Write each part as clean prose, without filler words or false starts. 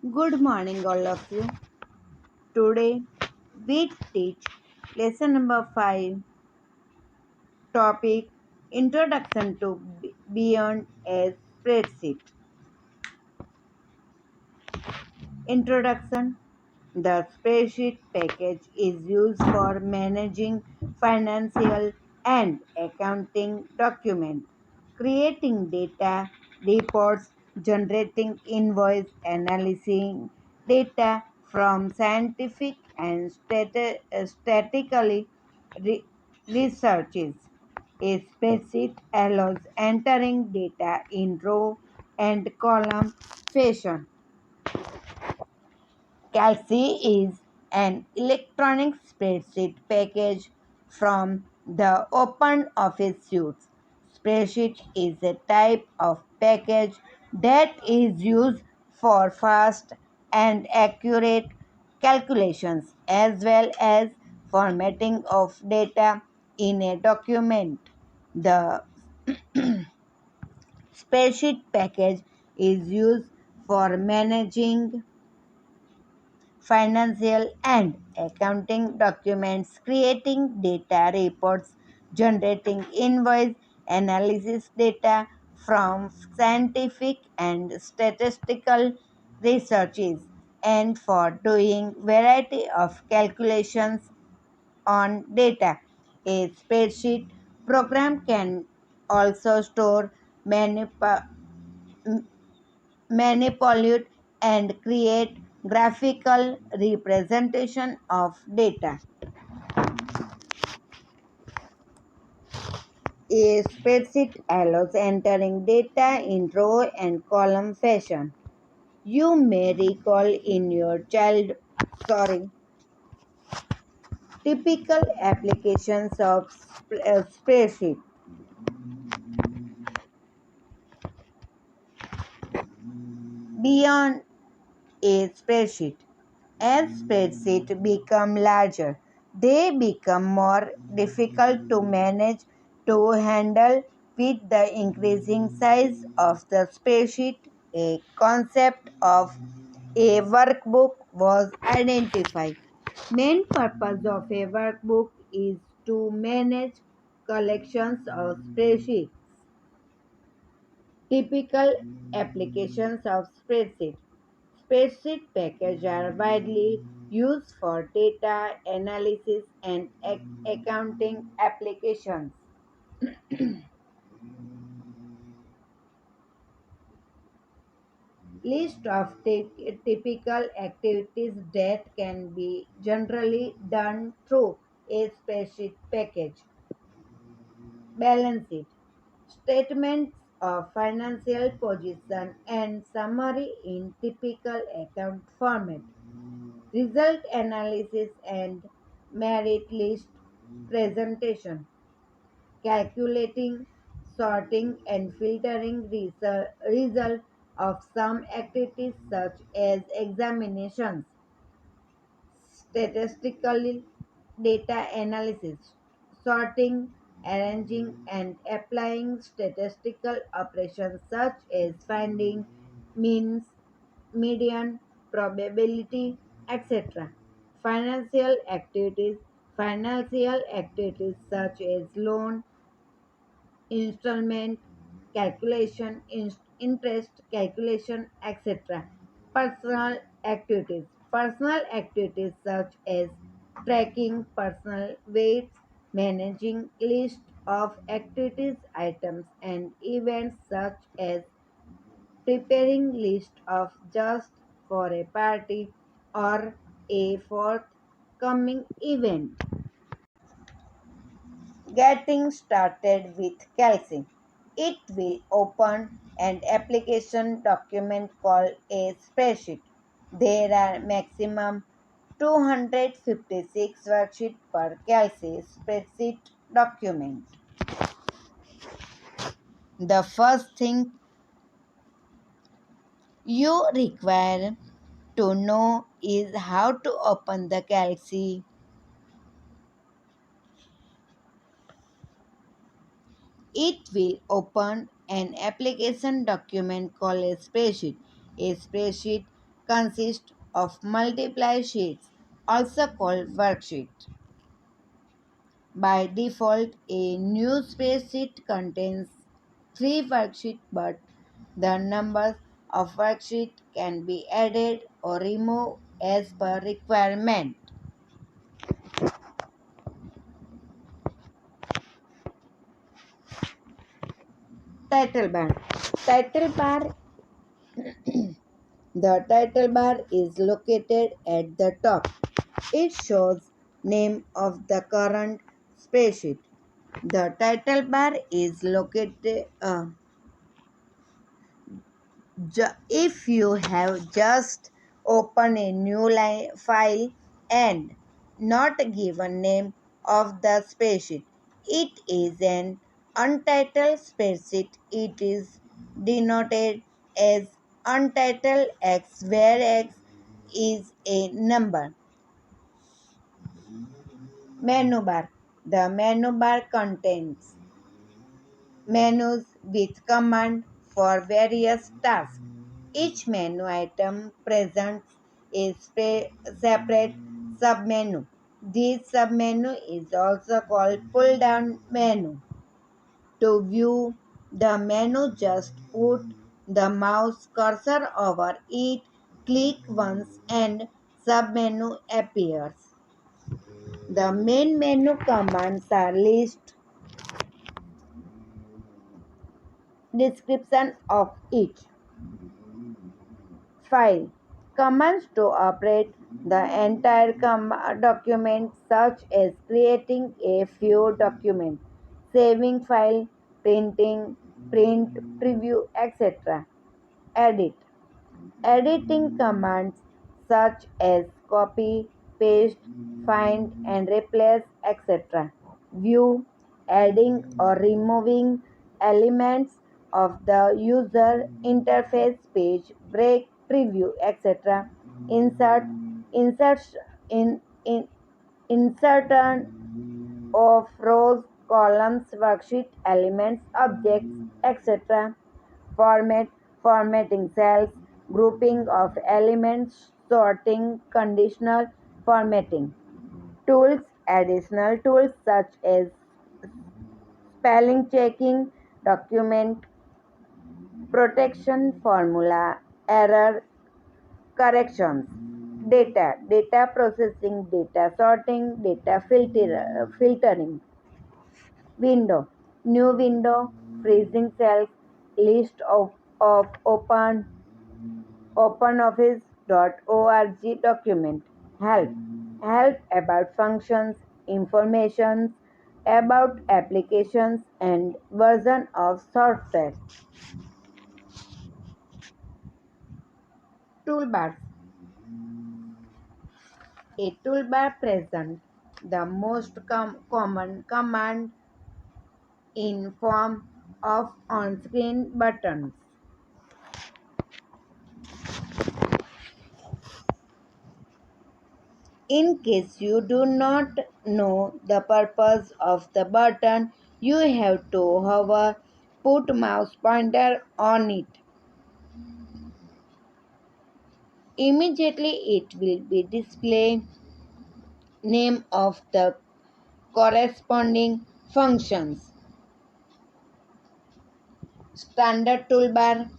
Good morning, all of you. Today we teach lesson number 5, topic Introduction to Beyond a Spreadsheet. Introduction. The spreadsheet package is used for managing financial and accounting documents, creating data reports, generating invoice, analyzing data from scientific and statistically re- researches. A spreadsheet allows entering data in row and column fashion. Calci is an electronic spreadsheet package from the OpenOffice suite. Spreadsheet is a type of package that is used for fast and accurate calculations as well as formatting of data in a document. The spreadsheet package is used for managing financial and accounting documents, creating data reports, generating invoice analysis data from scientific and statistical researches, and for doing variety of calculations on data. A spreadsheet program can also store manipulate and create graphical representation of data. A spreadsheet allows entering data in row and column fashion. You may recall in your child sorry typical applications of spreadsheet. Beyond a spreadsheet. As spreadsheets become larger, they become more difficult to manage to handle with the increasing size of the spreadsheet. A concept of a workbook was identified. Main purpose of a workbook is to manage collections of spreadsheets. Typical applications of spreadsheet. Spreadsheet packages are widely used for data analysis and accounting applications. List of typical activities that can be generally done through a spreadsheet package. Balance sheet. Statements of financial position and summary in typical account format. Result analysis and merit list presentation. Calculating, sorting, and filtering result of some activities such as examinations. Statistical data analysis, sorting, arranging, and applying statistical operations such as finding means, median, probability, etc. Financial activities such as loan, installment calculation, interest calculation, etc. Personal activities such as tracking personal weights, managing list of activities items and events such as preparing list of just for a party or a forthcoming event. Getting started with Calci. It will open an application document called a spreadsheet. There are maximum 256 worksheets per Calci spreadsheet document. The first thing you require to know is how to open the Calci. It will open an application document called a spreadsheet. A spreadsheet consists of multiple sheets, also called worksheet. By default, a new spreadsheet contains three worksheets, but the number of worksheets can be added or removed as per requirement. Title bar. Title bar. The title bar is located at the top. It shows name of the current spreadsheet. The title bar is located if you have just opened a new file and not given name of the spreadsheet. It is an untitled spreadsheet. It is denoted as untitled X where X is a number. Menu bar. The menu bar contains menus with command for various tasks. Each menu item presents a separate submenu. This submenu is also called pull down menu. To view the menu, just put the mouse cursor over it, click once, and submenu appears. The main menu commands are list, description of each file, commands to operate the entire document, such as creating a few documents, saving file, printing, print, preview, etc. Edit. Editing commands such as copy, paste, find and replace, etc. View, adding or removing elements of the user interface page, break, preview, etc. Insert, inserts in insertion of rows, columns, worksheet elements, objects, etc. Format, formatting cells, grouping of elements, sorting, conditional formatting. Tools, additional tools such as spelling checking, document protection, formula, error corrections. Data processing, data sorting, data filtering. Window, new window, freezing cells, list of openoffice.org document. Help about functions, informations about applications and version of software. Toolbars. A toolbar presents the most common command in form of on-screen buttons. In case you do not know the purpose of the button, you have to hover, put mouse pointer on it. Immediately it will be display name of the corresponding functions. Standard toolbar.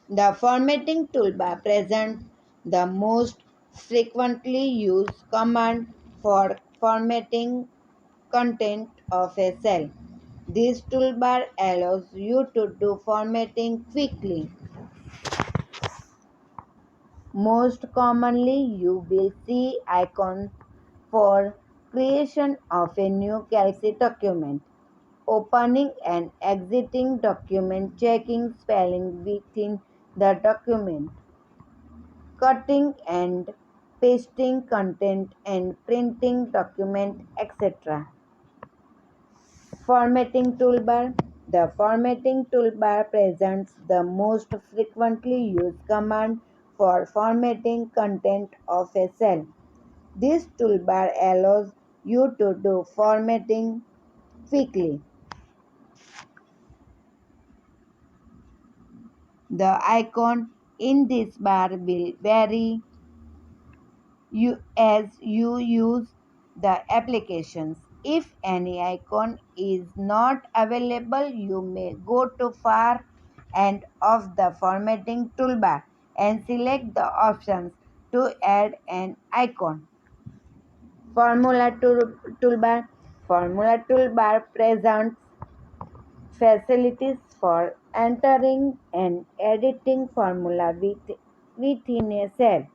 The formatting toolbar presents the most frequently used command for formatting content of a cell. This toolbar allows you to do formatting quickly. Most commonly, you will see icons for creation of a new Calci document, opening and exiting document, checking spelling within the document, cutting and pasting content and printing document, etc. Formatting toolbar. The formatting toolbar presents the most frequently used command for formatting content of a cell. This toolbar allows you to do formatting quickly. The icon in this bar will vary as you use the applications. If any icon is not available, you may go to far end of the formatting toolbar and select the options to add an icon. Toolbar. Formula toolbar presents facilities for entering and editing formula within a cell.